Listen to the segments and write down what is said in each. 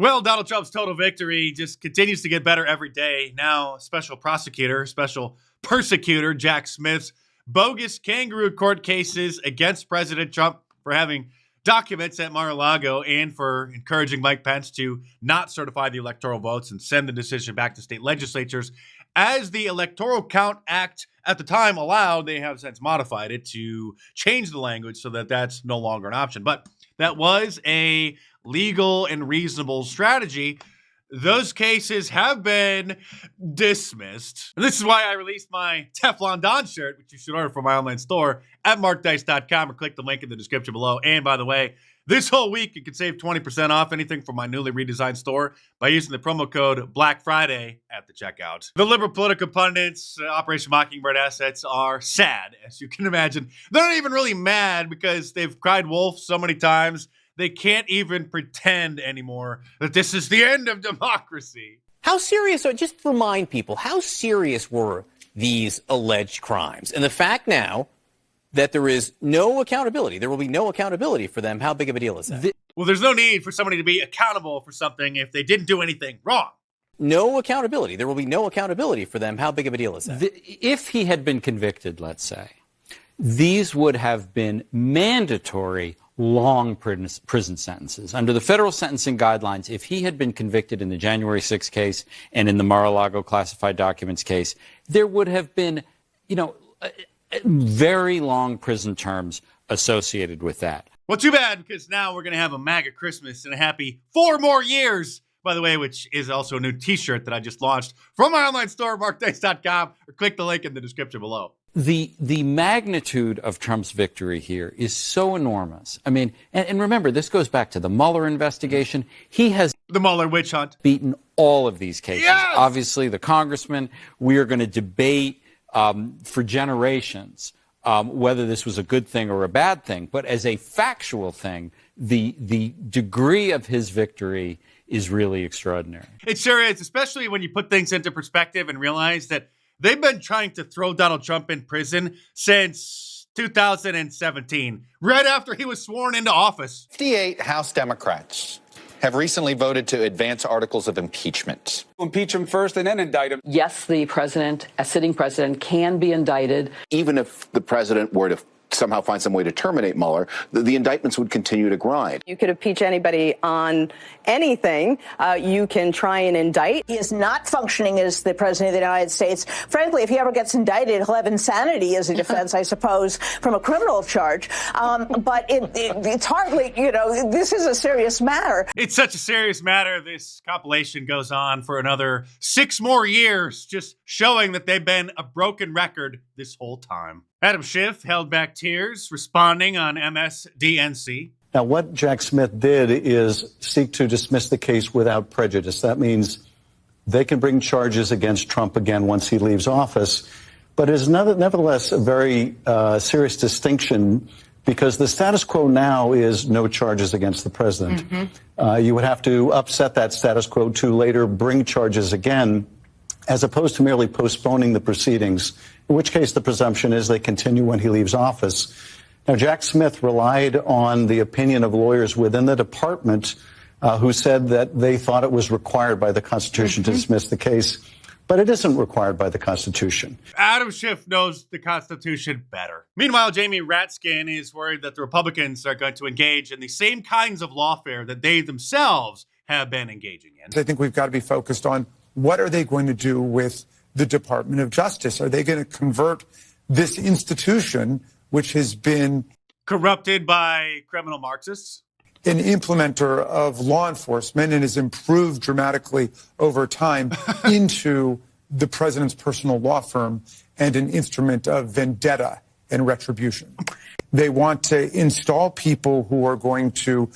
Well, Donald Trump's total victory just continues to get better every day. Now, special persecutor Jack Smith's bogus kangaroo court cases against President Trump for having documents at Mar-a-Lago and for encouraging Mike Pence to not certify the electoral votes and send the decision back to state legislatures. As the Electoral Count Act at the time allowed, they have since modified it to change the language so that that's no longer an option. But that was a legal and reasonable strategy. Those cases have been dismissed. And this is why I released my Teflon Don shirt, which you should order from my online store at markdice.com or click the link in the description below. And by the way, this whole week you can save 20% off anything from my newly redesigned store by using the promo code Black Friday at the checkout. The liberal political pundits, Operation Mockingbird assets are sad, as you can imagine. They're not even really mad because they've cried wolf so many times. They can't even pretend anymore that this is the end of democracy. How serious just remind people, how serious were these alleged crimes? And the fact now that there is no accountability, there will be no accountability for them, how big of a deal is that? Well, there's no need for somebody to be accountable for something if they didn't do anything wrong. No accountability. There will be no accountability for them. How big of a deal is that? If he had been convicted, let's say, these would have been mandatory long prison sentences. Under the federal sentencing guidelines, if he had been convicted in the January 6th case and in the Mar-a-Lago classified documents case, there would have been, very long prison terms associated with that. Well, too bad, because now we're going to have a MAGA Christmas and a happy 4 more years, by the way, which is also a new t-shirt that I just launched from my online store, markdice.com, or click the link in the description below. The magnitude of Trump's victory here is so enormous. I mean, and remember, this goes back to the Mueller investigation. He has the Mueller witch hunt beaten all of these cases. Yes! Obviously, the congressman, we are going to debate for generations whether this was a good thing or a bad thing. But as a factual thing, the degree of his victory is really extraordinary. It sure is, especially when you put things into perspective and realize that they've been trying to throw Donald Trump in prison since 2017, right after he was sworn into office. 58 House Democrats have recently voted to advance articles of impeachment. Impeach him first and then indict him. Yes, the president, a sitting president, can be indicted. Even if the president were to somehow find some way to terminate Mueller, the indictments would continue to grind. You could impeach anybody on anything. You can try and indict. He is not functioning as the president of the United States. Frankly, if he ever gets indicted, he'll have insanity as a defense, I suppose, from a criminal charge. But it's hardly, this is a serious matter. It's such a serious matter. This compilation goes on for another 6 more years, just showing that they've been a broken record this whole time. Adam Schiff held back tears, responding on MSDNC. Now, what Jack Smith did is seek to dismiss the case without prejudice. That means they can bring charges against Trump again once he leaves office. But it is nevertheless a very serious distinction because the status quo now is no charges against the president. Mm-hmm. You would have to upset that status quo to later bring charges again, as opposed to merely postponing the proceedings, in which case the presumption is they continue when he leaves office. Now, Jack Smith relied on the opinion of lawyers within the department who said that they thought it was required by the Constitution to dismiss the case, but it isn't required by the Constitution. Adam Schiff knows the Constitution better. Meanwhile, Jamie Raskin is worried that the Republicans are going to engage in the same kinds of lawfare that they themselves have been engaging in. I think we've got to be focused on what are they going to do with the Department of Justice? Are they going to convert this institution, which has been corrupted by criminal Marxists, an implementer of law enforcement and has improved dramatically over time, into the president's personal law firm and an instrument of vendetta and retribution? They want to install people who are going to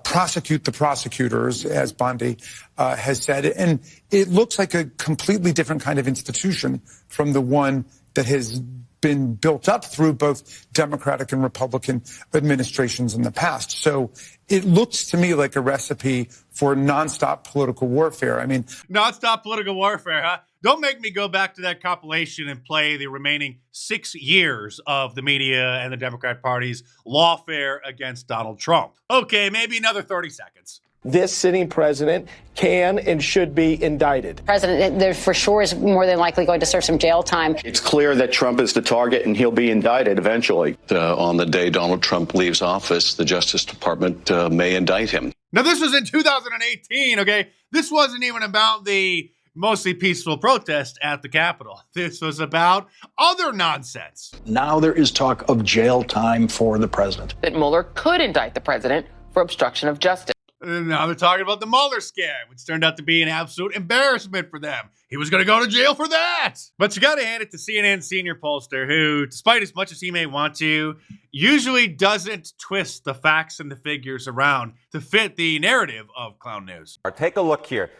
prosecute the prosecutors, as Bondi has said. And it looks like a completely different kind of institution from the one that has been built up through both Democratic and Republican administrations in the past. So it looks to me like a recipe for nonstop political warfare. I mean, nonstop political warfare, huh? Don't make me go back to that compilation and play the remaining 6 years of the media and the Democrat Party's lawfare against Donald Trump. Okay, maybe another 30 seconds. this sitting president can and should be indicted. President, there for sure is more than likely going to serve some jail time. It's clear that Trump is the target and he'll be indicted eventually. On the day Donald Trump leaves office, the Justice Department may indict him. Now, this was in 2018, okay? This wasn't even about the mostly peaceful protest at the Capitol. This was about other nonsense. Now there is talk of jail time for the president. That Mueller could indict the president for obstruction of justice. And now they're talking about the Mueller scam, which turned out to be an absolute embarrassment for them. He was going to go to jail for that. But you got to hand it to CNN's senior pollster, who, despite as much as he may want to, usually doesn't twist the facts and the figures around to fit the narrative of clown news. Take a look here.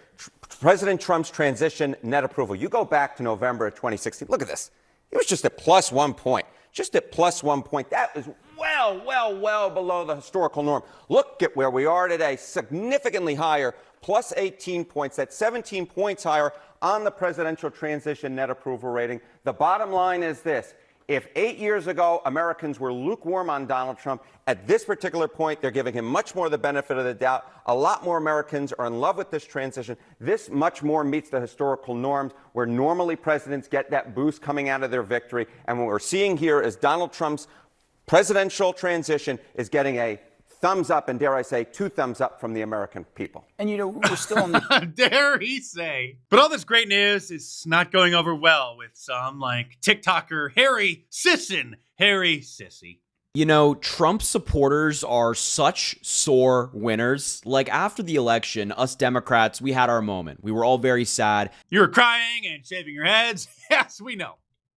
President Trump's transition net approval. You go back to November of 2016. Look at this. It was just at plus 1 point. Just at plus 1 point. That is well below the historical norm. Look at where we are today. Significantly higher. Plus 18 points. That's 17 points higher on the presidential transition net approval rating. The bottom line is this. If 8 years ago Americans were lukewarm on Donald Trump, at this particular point, they're giving him much more the benefit of the doubt. A lot more Americans are in love with this transition. This much more meets the historical norms where normally presidents get that boost coming out of their victory. And what we're seeing here is Donald Trump's presidential transition is getting a thumbs up, and dare I say, 2 thumbs up from the American people. And, you know, we're still on the... Dare he say. But all this great news is not going over well with some, like TikToker Harry Sisson. Harry Sissy. You know, Trump supporters are such sore winners. Like, after the election, us Democrats, we had our moment. We were all very sad. You were crying and shaving your heads. Yes, we know.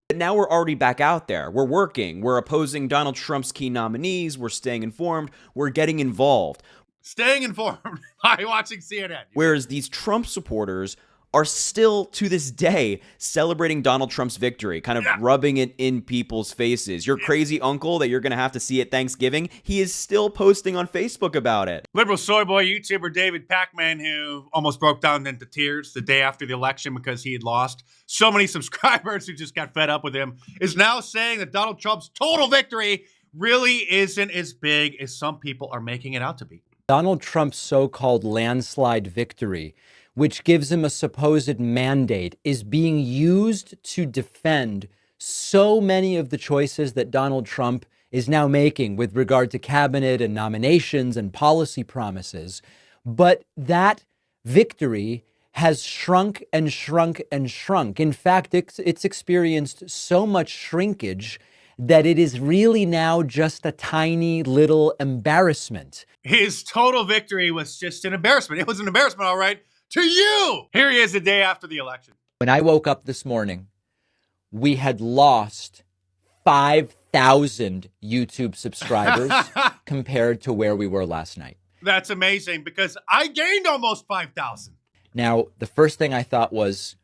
But now we're already back out there. We're working. We're opposing Donald Trump's key nominees. We're staying informed. We're getting involved. Staying informed by watching CNN. Whereas these Trump supporters are still, to this day, celebrating Donald Trump's victory, kind of rubbing it in people's faces. Your crazy uncle that you're going to have to see at Thanksgiving, he is still posting on Facebook about it. Liberal soy boy YouTuber David Pacman, who almost broke down into tears the day after the election because he had lost so many subscribers who just got fed up with him, is now saying that Donald Trump's total victory really isn't as big as some people are making it out to be. Donald Trump's so-called landslide victory, which gives him a supposed mandate, is being used to defend so many of the choices that Donald Trump is now making with regard to cabinet and nominations and policy promises. But that victory has shrunk and shrunk and shrunk. In fact, it's experienced so much shrinkage that it is really now just a tiny little embarrassment. His total victory was just an embarrassment. It was an embarrassment, all right, to you. Here he is the day after the election. When I woke up this morning, we had lost 5,000 YouTube subscribers compared to where we were last night. That's amazing because I gained almost 5,000. Now, the first thing I thought was,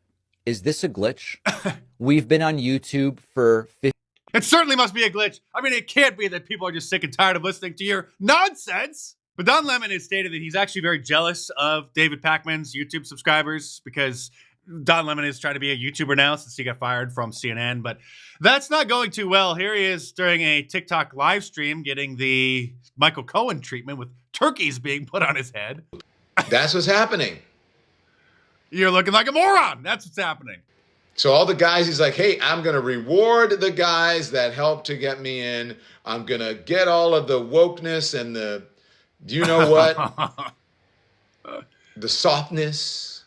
is this a glitch? We've been on YouTube for 50. It certainly must be a glitch. I mean, it can't be that people are just sick and tired of listening to your nonsense. But Don Lemon has stated that he's actually very jealous of David Pacman's YouTube subscribers because Don Lemon is trying to be a YouTuber now since he got fired from CNN. But that's not going too well. Here he is during a TikTok live stream getting the Michael Cohen treatment with turkeys being put on his head. That's what's happening. You're looking like a moron. That's what's happening. So all the guys, he's like, hey, I'm going to reward the guys that helped to get me in. I'm going to get all of the wokeness and the, do you know what? The softness,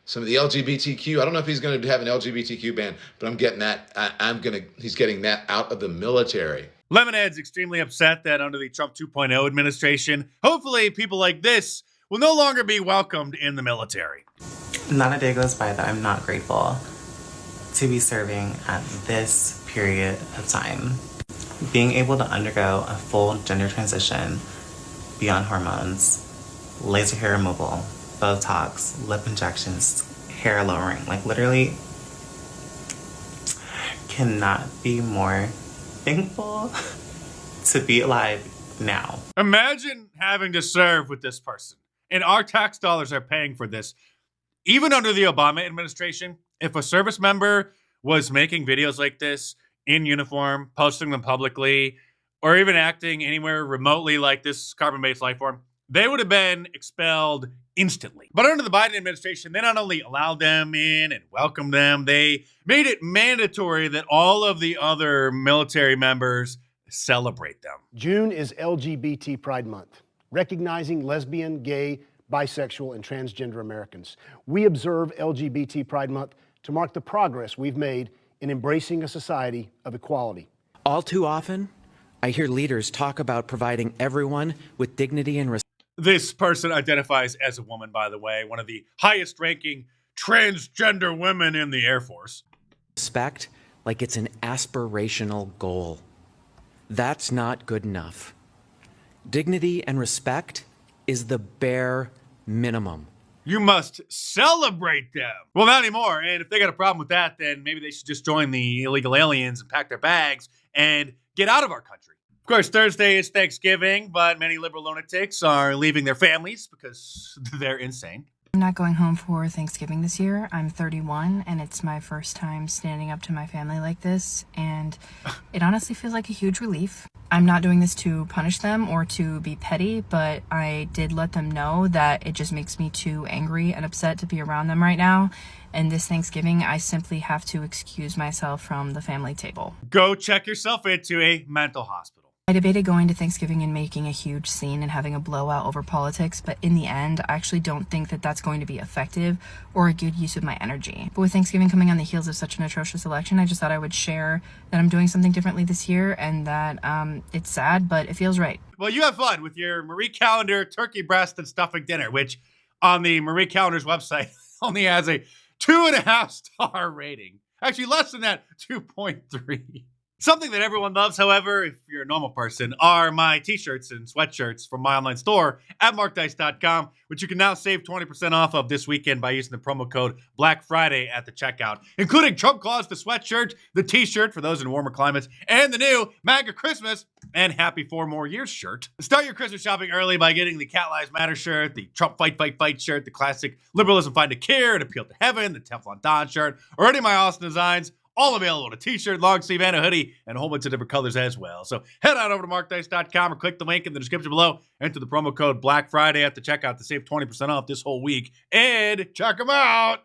some of the LGBTQ. I don't know if he's going to have an LGBTQ ban, but I'm getting that. He's getting that out of the military. Lemonhead's extremely upset that under the Trump 2.0 administration, hopefully people like this will no longer be welcomed in the military. Not a day goes by that I'm not grateful to be serving at this period of time. Being able to undergo a full gender transition beyond hormones, laser hair removal, Botox, lip injections, hair lowering, like literally cannot be more thankful to be alive now. Imagine having to serve with this person. And our tax dollars are paying for this. Even under the Obama administration, if a service member was making videos like this in uniform, posting them publicly, or even acting anywhere remotely like this carbon-based life form, they would have been expelled instantly. But under the Biden administration, they not only allowed them in and welcomed them, they made it mandatory that all of the other military members celebrate them. June is LGBT Pride Month, recognizing lesbian, gay, bisexual, and transgender Americans. We observe LGBT Pride Month to mark the progress we've made in embracing a society of equality. All too often, I hear leaders talk about providing everyone with dignity and respect. This person identifies as a woman, by the way, one of the highest ranking transgender women in the Air Force. Respect like it's an aspirational goal. That's not good enough. Dignity and respect is the bare minimum. You must celebrate them. Well, not anymore. And if they got a problem with that, then maybe they should just join the illegal aliens and pack their bags and get out of our country. Of course, Thursday is Thanksgiving, but many liberal lunatics are leaving their families because they're insane. I'm not going home for Thanksgiving this year. I'm 31, and it's my first time standing up to my family like this, and it honestly feels like a huge relief. I'm not doing this to punish them or to be petty, but I did let them know that it just makes me too angry and upset to be around them right now. And this Thanksgiving, I simply have to excuse myself from the family table. Go check yourself into a mental hospital. I debated going to Thanksgiving and making a huge scene and having a blowout over politics, but in the end, I actually don't think that that's going to be effective or a good use of my energy. But with Thanksgiving coming on the heels of such an atrocious election, I just thought I would share that I'm doing something differently this year and that it's sad, but it feels right. Well, you have fun with your Marie Callender turkey breast and stuffing dinner, which on the Marie Callender's website only has a 2.5-star rating. Actually, less than that, 2.3. Something that everyone loves, however, if you're a normal person, are my t-shirts and sweatshirts from my online store at markdice.com, which you can now save 20% off of this weekend by using the promo code Black Friday at the checkout, including Trump Claus, the sweatshirt, the t-shirt for those in warmer climates, and the new MAGA Christmas and Happy 4 More Years shirt. Start your Christmas shopping early by getting the Cat Lives Matter shirt, the Trump Fight Fight Fight shirt, the classic Liberalism Find a Cure and Appeal to Heaven, the Teflon Don shirt, or any of my awesome designs. All available in a t-shirt, long sleeve, and a hoodie, and a whole bunch of different colors as well. So head on over to markdice.com or click the link in the description below. Enter the promo code Black Friday at the checkout to save 20% off this whole week. And check them out.